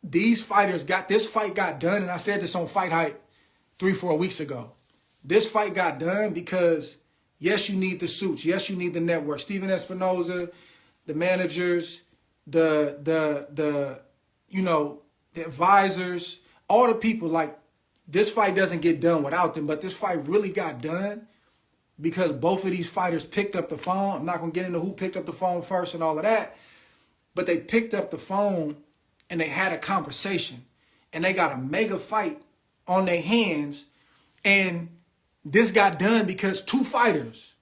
these fighters this fight got done, and I said this on Fight Hype 3-4 weeks ago. This fight got done because, yes, you need the suits. Yes, you need the network. Steven Espinoza, the managers, the advisors, all the people. Like, this fight doesn't get done without them, but this fight really got done because both of these fighters picked up the phone. I'm not going to get into who picked up the phone first and all of that, but they picked up the phone and they had a conversation, and they got a mega fight on their hands. And this got done because two fighters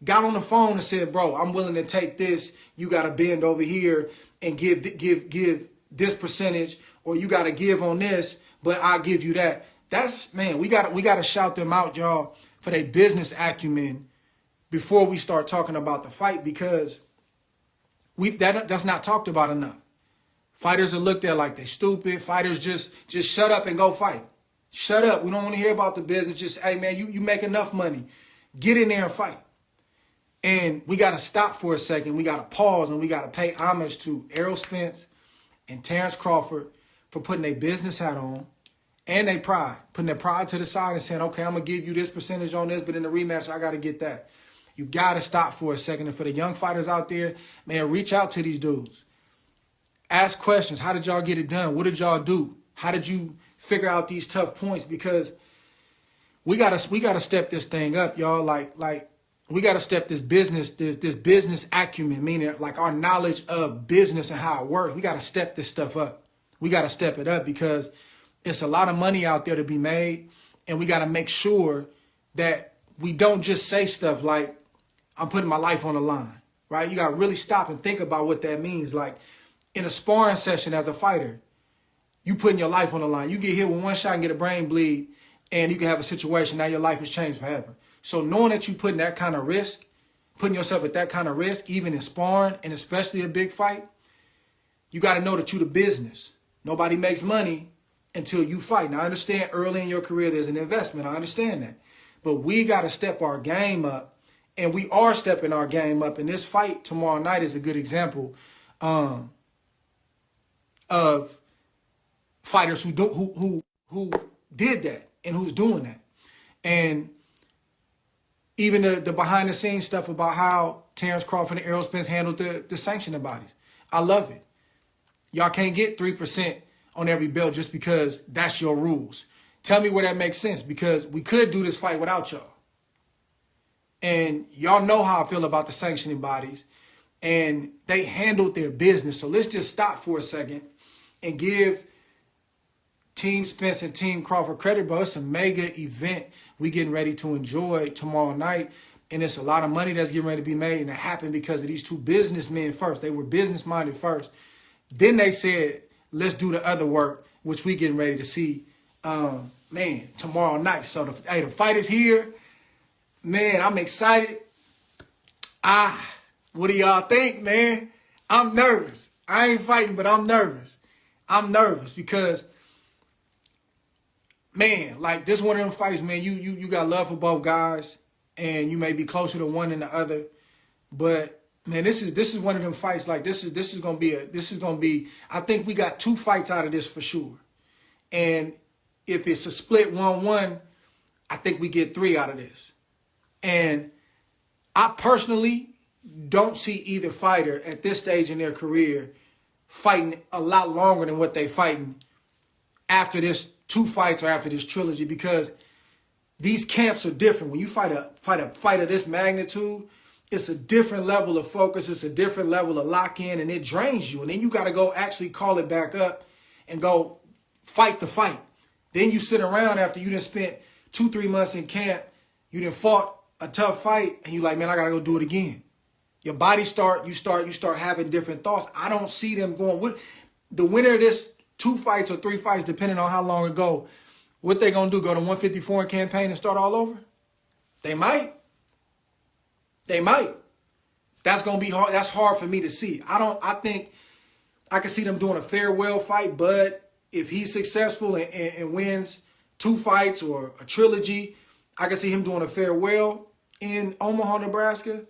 got on the phone and said, bro, I'm willing to take this. You got to bend over here and give this percentage, or you got to give on this, but I'll give you that. That's, man, we got to shout them out, y'all, for their business acumen before we start talking about the fight, because that's not talked about enough. Fighters are looked at like they're stupid. Fighters just shut up and go fight. Shut up. We don't want to hear about the business. Just, hey, man, you make enough money. Get in there and fight. And we got to stop for a second. We got to pause, and we got to pay homage to Errol Spence and Terence Crawford for putting their business hat on and their pride, putting their pride to the side and saying, okay, I'm going to give you this percentage on this, but in the rematch, I got to get that. You got to stop for a second. And for the young fighters out there, man, reach out to these dudes. Ask questions. How did y'all get it done? What did y'all do? How did you figure out these tough points? Because we gotta step this thing up, y'all. Like we gotta step this business acumen, meaning like our knowledge of business and how it works. We gotta step this stuff up. We gotta step it up because it's a lot of money out there to be made, and we gotta make sure that we don't just say stuff like, I'm putting my life on the line, right? You gotta really stop and think about what that means. Like, in a sparring session as a fighter, you putting your life on the line. You get hit with one shot and get a brain bleed, and you can have a situation, now your life has changed forever. So knowing that you putting that kind of risk, putting yourself at that kind of risk, even in sparring, and especially a big fight, you got to know that you the business. Nobody makes money until you fight. Now, I understand early in your career there's an investment. I understand that. But we got to step our game up, and we are stepping our game up. And this fight tomorrow night is a good example of fighters who did that and who's doing that. And even the behind the scenes stuff about how Terence Crawford and Errol Spence handled the sanctioning bodies. I love it. Y'all can't get 3% on every belt just because that's your rules. Tell me where that makes sense, because we could do this fight without y'all. And y'all know how I feel about the sanctioning bodies, and they handled their business. So let's just stop for a second and give Team Spence and Team Crawford credit, bro. It's a mega event we getting ready to enjoy tomorrow night. And it's a lot of money that's getting ready to be made. And it happened because of these two businessmen first. They were business-minded first. Then they said, let's do the other work, which we getting ready to see, man, tomorrow night. So, the fight is here. Man, I'm excited. What do y'all think, man? I'm nervous. I ain't fighting, but I'm nervous. I'm nervous because, man, like, this one of them fights, man, you got love for both guys, and you may be closer to one than the other. But, man, this is one of them fights. Like, this is gonna be. I think we got 2 fights out of this for sure. And if it's a split 1-1, I think we get 3 out of this. And I personally don't see either fighter at this stage in their career fighting a lot longer than what they fighting after this 2 fights or after this trilogy, because these camps are different. When you fight a fight of this magnitude, it's a different level of focus. It's a different level of lock-in, and it drains you. And then you got to go actually call it back up and go fight the fight. Then you sit around after you done spent 2-3 months in camp, you done fought a tough fight, and you like, man, I got to go do it again. Your body you start having different thoughts. I don't see them going with the winner of this 2 fights or 3 fights, depending on how long ago. What they gonna do? Go to 154 in campaign and start all over? They might. They might. That's gonna be hard. That's hard for me to see. I think I can see them doing a farewell fight, but if he's successful and wins 2 fights or a trilogy, I can see him doing a farewell in Omaha, Nebraska.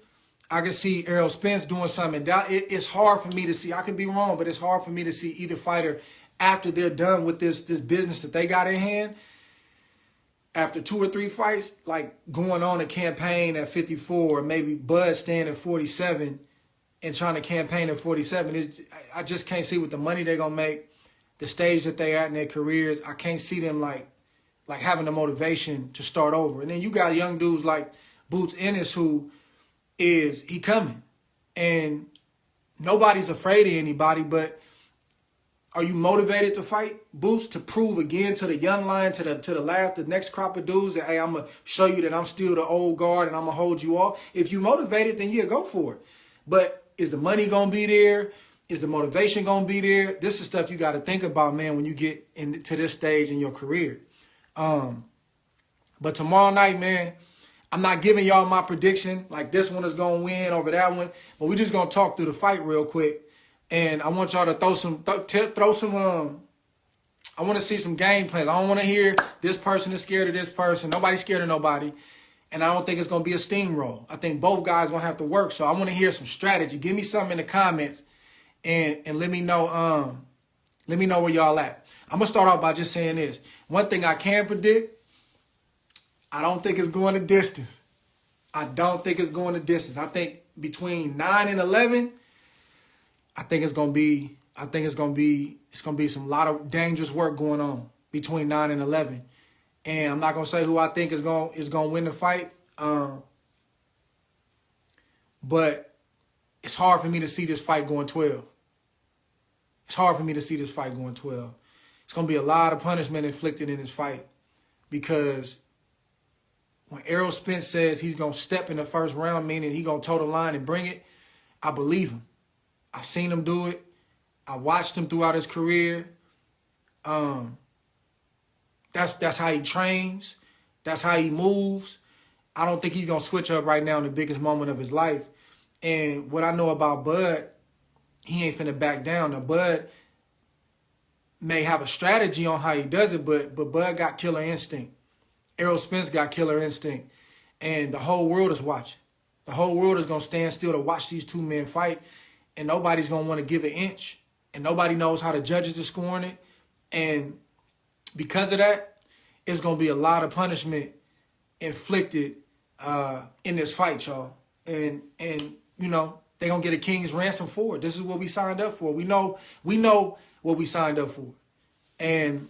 I can see Errol Spence doing something. It's hard for me to see. I could be wrong, but it's hard for me to see either fighter after they're done with this business that they got in hand, after 2 or 3 fights, like going on a campaign at 54, or maybe Bud staying at 47 and trying to campaign at 47, I just can't see what the money they're gonna make, the stage that they at in their careers. I can't see them like having the motivation to start over. And then you got young dudes like Boots Ennis, who he coming, and nobody's afraid of anybody, but are you motivated to fight Boots, to prove again to the young lion, to the next crop of dudes that, hey, I'm going to show you that I'm still the old guard and I'm going to hold you off? If you motivated, then yeah, go for it. But is the money going to be there? Is the motivation going to be there? This is stuff you got to think about, man, when you get into this stage in your career. But tomorrow night, man, I'm not giving y'all my prediction, like this one is going to win over that one, but we're just going to talk through the fight real quick. And I want y'all to throw some, I want to see some game plans. I don't want to hear this person is scared of this person. Nobody's scared of nobody. And I don't think it's going to be a steamroll. I think both guys going to have to work. So I want to hear some strategy. Give me something in the comments and let me know where y'all at. I'm going to start off by just saying this. One thing I can predict, I don't think it's going the distance. I don't think it's going the distance. I think between 9 and 11, I think it's gonna be some lot of dangerous work going on between 9 and 11. And I'm not gonna say who I think is gonna win the fight. But it's hard for me to see this fight going 12. It's hard for me to see this fight going 12. It's gonna be a lot of punishment inflicted in this fight, because when Errol Spence says he's gonna step in the first round, meaning he gonna toe the line and bring it, I believe him. I've seen him do it. I watched him throughout his career. That's how he trains. That's how he moves. I don't think he's going to switch up right now in the biggest moment of his life. And what I know about Bud, he ain't finna back down. Now, Bud may have a strategy on how he does it, but Bud got killer instinct. Errol Spence got killer instinct. And the whole world is watching. The whole world is going to stand still to watch these two men fight. And nobody's going to want to give an inch. And nobody knows how the judges are scoring it. And because of that, it's going to be a lot of punishment inflicted in this fight, y'all. And you know, they're going to get a king's ransom for it. This is what we signed up for. We know what we signed up for. And,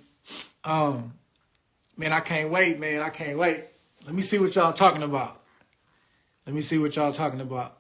man, I can't wait, man. I can't wait. Let me see what y'all talking about. Let me see what y'all talking about.